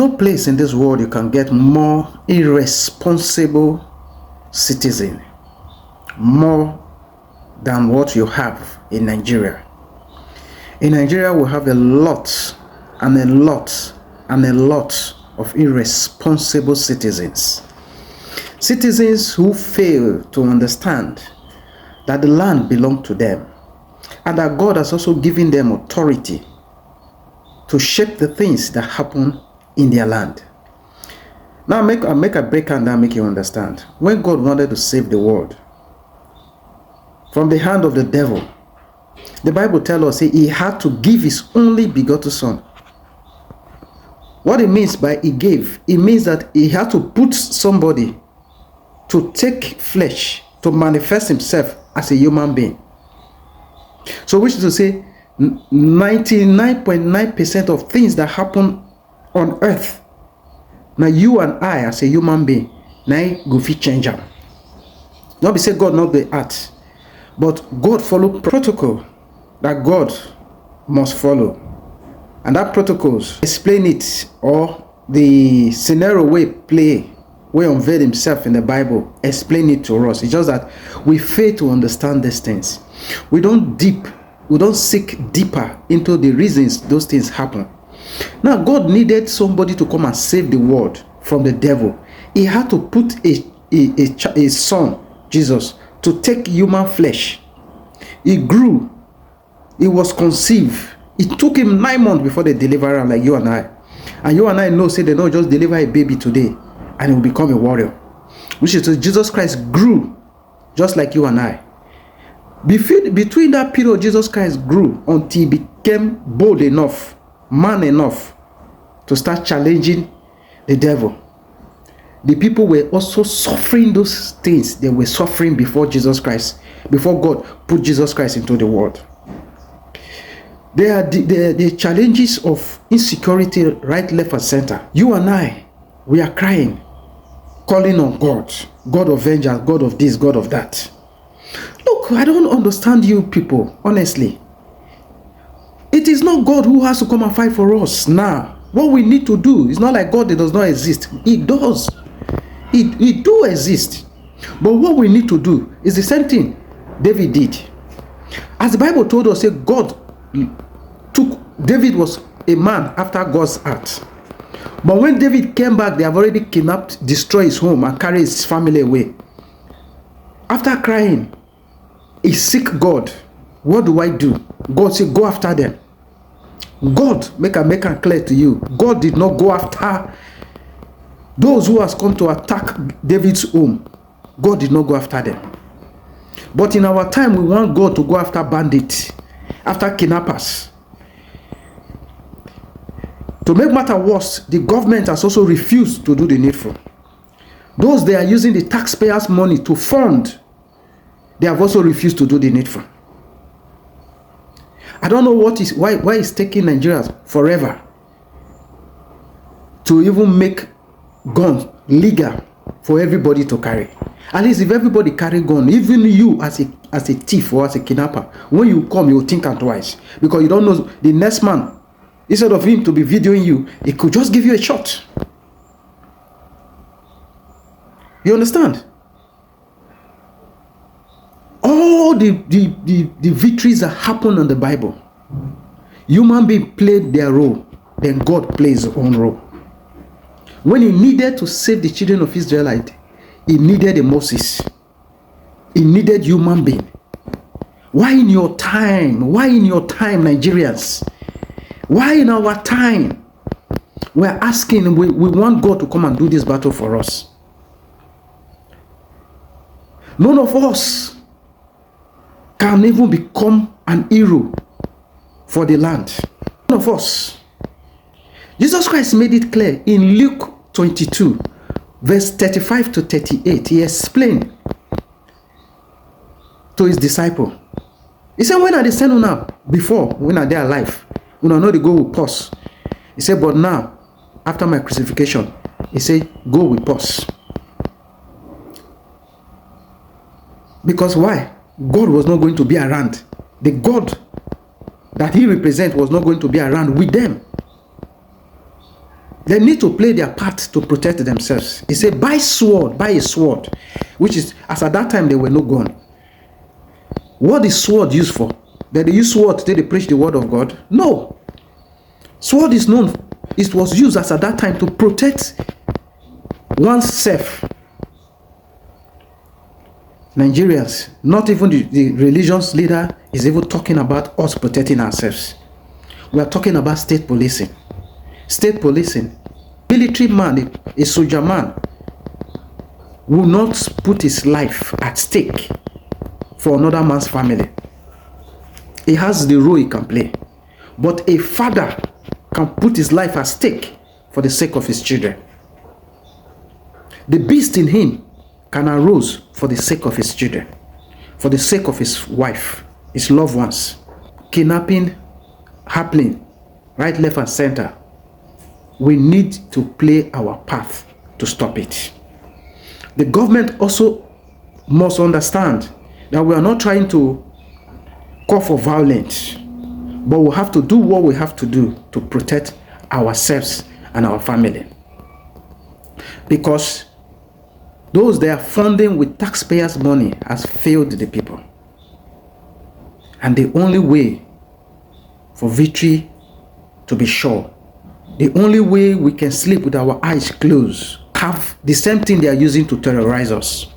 no place in this world you can get more irresponsible citizen, more than what you have in Nigeria. In Nigeria, we have a lot and a lot and a lot of irresponsible citizens. Citizens who fail to understand that the land belongs to them and that God has also given them authority to shape the things that happen in their land. Now I'll make a breakdown that make you understand. When God wanted to save the world from the hand of the devil, the Bible tells us he had to give his only begotten son. What it means by he gave, it means that he had to put somebody to take flesh, to manifest himself as a human being. So which is to say 99.9% of things that happen on earth, now you and I as a human being, now go fit change them. Not be say God not the art, but God follow protocol that God must follow. And that protocols explain it, or the scenario we unveil himself in the Bible, explain it to us. It's just that we fail to understand these things. We don't seek deeper into the reasons those things happen. Now, God needed somebody to come and save the world from the devil. He had to put a son, Jesus, to take human flesh. He grew. He was conceived. It took him 9 months before they deliver him, like you and I. And you and I know, say they don't just deliver a baby today and he will become a warrior. Which is, so Jesus Christ grew just like you and I. Between that period, Jesus Christ grew until he became bold enough, man enough to start challenging the devil. The people were also suffering those things they were suffering before Jesus Christ, before God put Jesus Christ into the world. There are the challenges of insecurity right, left, and center. You and I, we are crying, calling on God, God of vengeance, God of this, God of that. Look, I don't understand you people, honestly. It is not God who has to come and fight for us now. What we need to do, it's not like God that does not exist. It does. It do exist. But what we need to do is the same thing David did. As the Bible told us, David was a man after God's heart. But when David came back, they have already kidnapped, destroyed his home, and carried his family away. After crying, he seek God. What do I do? God said, go after them. God, make it clear to you, God did not go after those who has come to attack David's home. God did not go after them. But in our time, we want God to go after bandits, after kidnappers. To make matter worse, the government has also refused to do the needful. Those they are using the taxpayers' money to fund, they have also refused to do the needful. I don't know why it's taking Nigerians forever to even make guns legal for everybody to carry. At least if everybody carry gun, even you as a thief or as a kidnapper, when you come, you will think twice, because you don't know the next man, instead of him to be videoing you, he could just give you a shot. You understand? All the victories that happen in the Bible, human beings played their role, then God plays his own role. When he needed to save the children of Israel, he needed a Moses. He needed human being. Why in your time, Nigerians? Why in our time? We're asking, we want God to come and do this battle for us. None of us can even become an hero for the land. None of us. Jesus Christ made it clear in Luke 22, verse 35 to 38. He explained to his disciple. He said, when are they sent now? Before, when are they alive? When I know they go with pause. He said, but now, after my crucifixion, he said, go with pause. Because why? God was not going to be around. The God that he represents was not going to be around with them. They need to play their part to protect themselves. He said, buy a sword, which is, as at that time, there were no gun. What is sword used for? Did they use sword till they preach the word of God? No. Sword is known, it was used as at that time to protect oneself. Nigerians, not even the religious leader is even talking about us protecting ourselves. We are talking about state policing. State policing. Military man, a soldier man, will not put his life at stake for another man's family. He has the role he can play. But a father can put his life at stake for the sake of his children. The beast in him can arouse for the sake of his children, for the sake of his wife, his loved ones. Kidnapping happening right, left, and center. We need to play our part to stop it. The government also must understand that we are not trying to call for violence, but we have to do what we have to do to protect ourselves and our family. Because those they are funding with taxpayers' money has failed the people. And the only way for victory to be sure, the only way we can sleep with our eyes closed, have the same thing they are using to terrorize us.